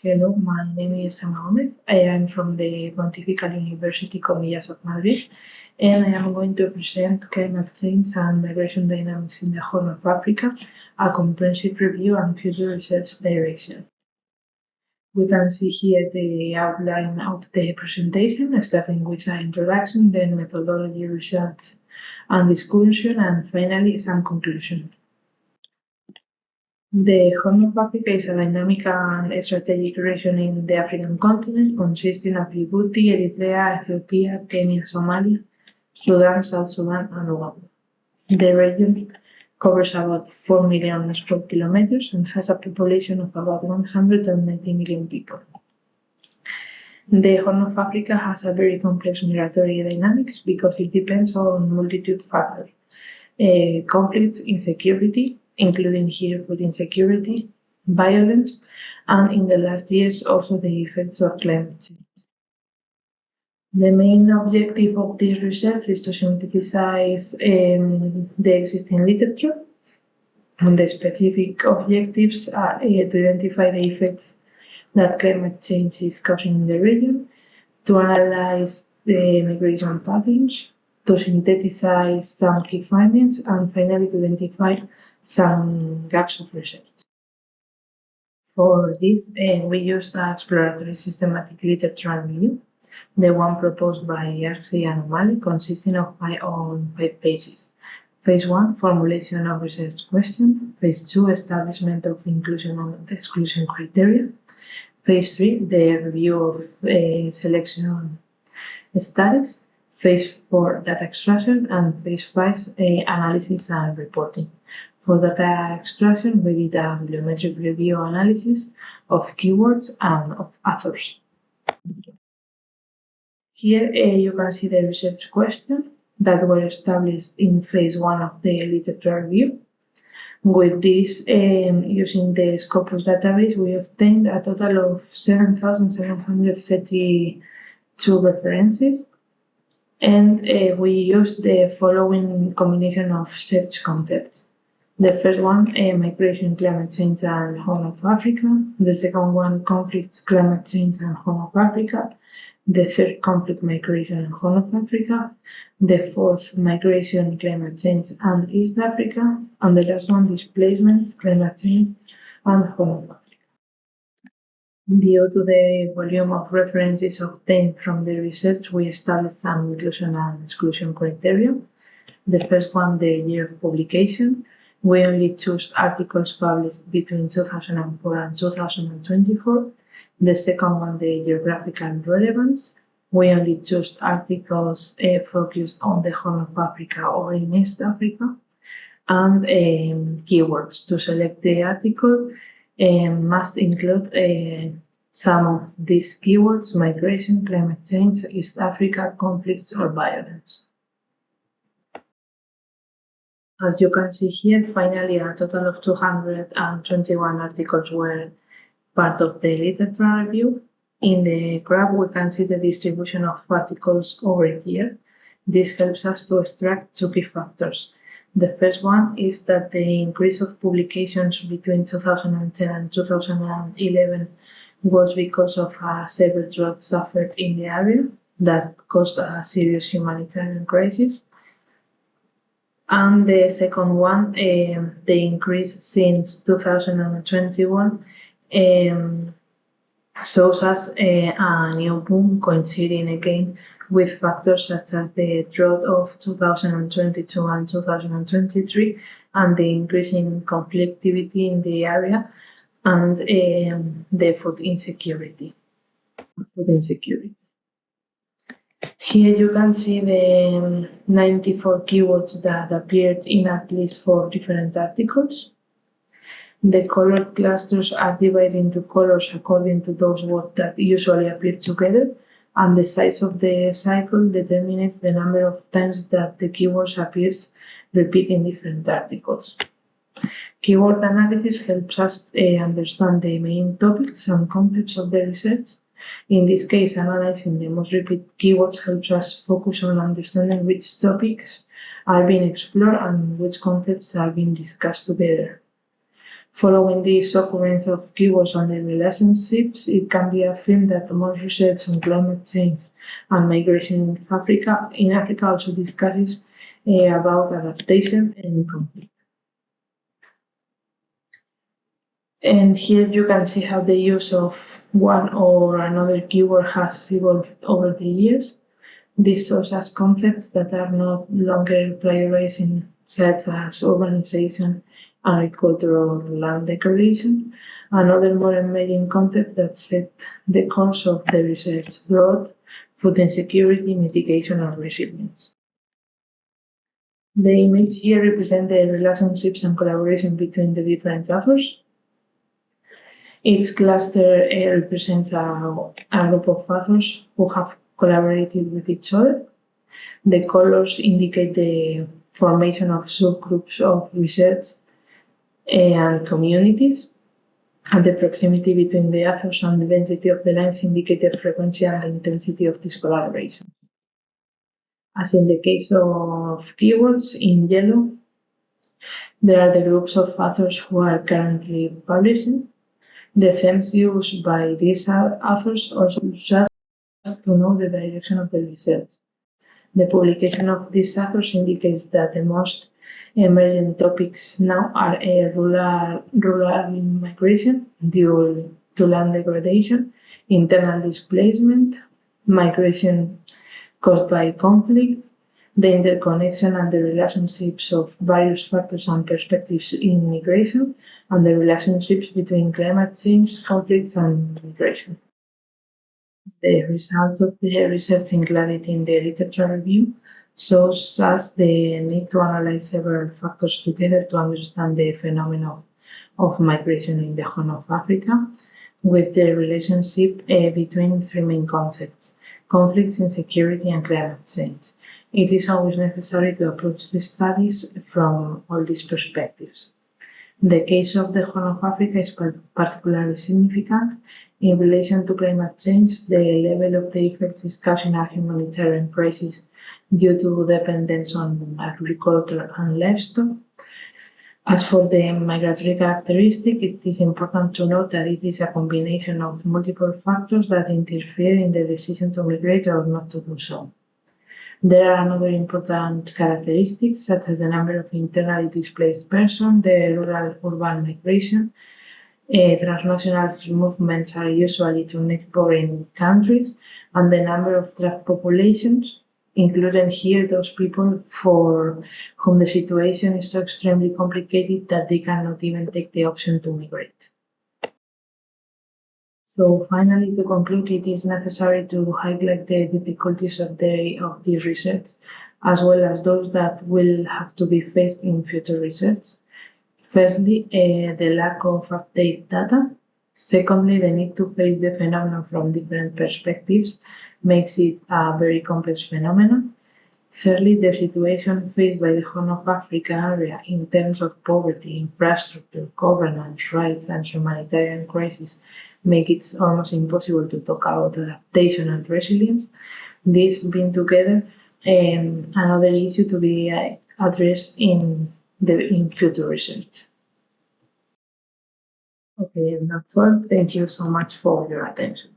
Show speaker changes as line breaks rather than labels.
Hello, my name is Gema Gómez. I am from the Pontifical University Comillas of Madrid, and I am going to present Climate Change and Migration Dynamics in the Horn of Africa, a comprehensive review and future research direction. We can see here the outline of the presentation, starting with an introduction, then methodology, results, and discussion, and finally some conclusion. The Horn of Africa is a dynamic and strategic region in the African continent, consisting of Djibouti, Eritrea, Ethiopia, Kenya, Somalia, Sudan, South Sudan, and Uganda. The region covers about 4 million square kilometers and has a population of about 190 million people. The Horn of Africa has a very complex migratory dynamics because it depends on multitude factors, conflicts, insecurity, including here food insecurity, violence, and in the last years also the effects of climate change. The main objective of this research is to synthesize the existing literature, and the specific objectives are to identify the effects that climate change is causing in the region, to analyze the migration patterns, to synthesize some key findings, and finally to identify some gaps of research. For this, we used an exploratory systematic literature review, the one proposed by Arce and O'Malley, consisting of 5 phases. Phase 1, formulation of research question. Phase 2, establishment of inclusion and exclusion criteria. Phase 3, the review of selection studies. Phase 4, data extraction, and Phase 5, analysis and reporting. For data extraction, we did a bibliometric review analysis of keywords and of authors. Here you can see the research questions that were established in Phase 1 of the literature review. With this, using the Scopus database, we obtained a total of 7,732 references, and we used the following combination of search concepts. The first one, migration, climate change, and Horn of Africa. The second one, conflicts, climate change, and Horn of Africa. The third, conflict, migration, and Horn of Africa. The fourth, migration, climate change, and East Africa. And the last one, displacements, climate change, and Horn of Africa. Due to the volume of references obtained from the research, we established some inclusion and exclusion criteria. The first one, the year of publication. We only chose articles published between 2004 and 2024. The second one, the geographical relevance. We only chose articles focused on the Horn of Africa or in East Africa. And keywords. To select the article must include some of these keywords: migration, climate change, East Africa, conflicts, or violence. As you can see here, finally, a total of 221 articles were part of the literature review. In the graph, we can see the distribution of articles over here. This helps us to extract 2 key factors. The first one is that the increase of publications between 2010 and 2011 was because of a severe drought suffered in the area that caused a serious humanitarian crisis. And the second one, the increase since 2021 shows us a new boom coinciding again with factors such as the drought of 2022 and 2023 and the increase in conflictivity in the area and the food insecurity. Here you can see the 94 keywords that appeared in at least 4 different articles. The colored clusters are divided into colors according to those words that usually appear together, and the size of the cycle determines the number of times that the keywords appears repeat in different articles. Keyword analysis helps us understand the main topics and concepts of the research. In this case, analyzing the most repeated keywords helps us focus on understanding which topics are being explored and which concepts are being discussed together. Following this occurrence of keywords on the relationships, it can be affirmed that most research on climate change and migration in Africa also discusses about adaptation and conflict. And here you can see how the use of one or another keyword has evolved over the years. This shows us concepts that are no longer prioritizing, such as urbanization, agriculture, or land degradation, and other more emerging concepts that set the course of the research: growth, food insecurity, mitigation, and resilience. The image here represents the relationships and collaboration between the different authors. Each cluster represents a group of authors who have collaborated with each other. The colors indicate the formation of subgroups of research and communities, and the proximity between the authors and the density of the lines indicate the frequency and the intensity of this collaboration. As in the case of keywords, in yellow, there are the groups of authors who are currently publishing. The themes used by these authors also just to know the direction of the research. The publication of these authors indicates that the most emergent topics now are rural migration due to land degradation, internal displacement, migration caused by conflict, the interconnection and the relationships of various factors and perspectives in migration, and the relationships between climate change, conflicts, and migration. The results of the research included in the literature review shows us the need to analyze several factors together to understand the phenomenon of migration in the Horn of Africa, with the relationship between three main concepts: conflicts, insecurity, and climate change. It is always necessary to approach the studies from all these perspectives. The case of the Horn of Africa is particularly significant. In relation to climate change, the level of the effects is causing a humanitarian crisis due to dependence on agriculture and livestock. As for the migratory characteristic, it is important to note that it is a combination of multiple factors that interfere in the decision to migrate or not to do so. There are other important characteristics, such as the number of internally displaced persons, the rural-urban migration. Transnational movements are usually to neighboring countries, and the number of trapped populations, including here those people for whom the situation is so extremely complicated that they cannot even take the option to migrate. So finally, to conclude, it is necessary to highlight the difficulties of this research, as well as those that will have to be faced in future research. Firstly, the lack of updated data. Secondly, the need to face the phenomenon from different perspectives makes it a very complex phenomenon. Thirdly, the situation faced by the Horn of Africa area in terms of poverty, infrastructure, governance, rights, and humanitarian crisis make it almost impossible to talk about adaptation and resilience. These being together another issue to be addressed in future research. Okay, and that's all. Thank you so much for your attention.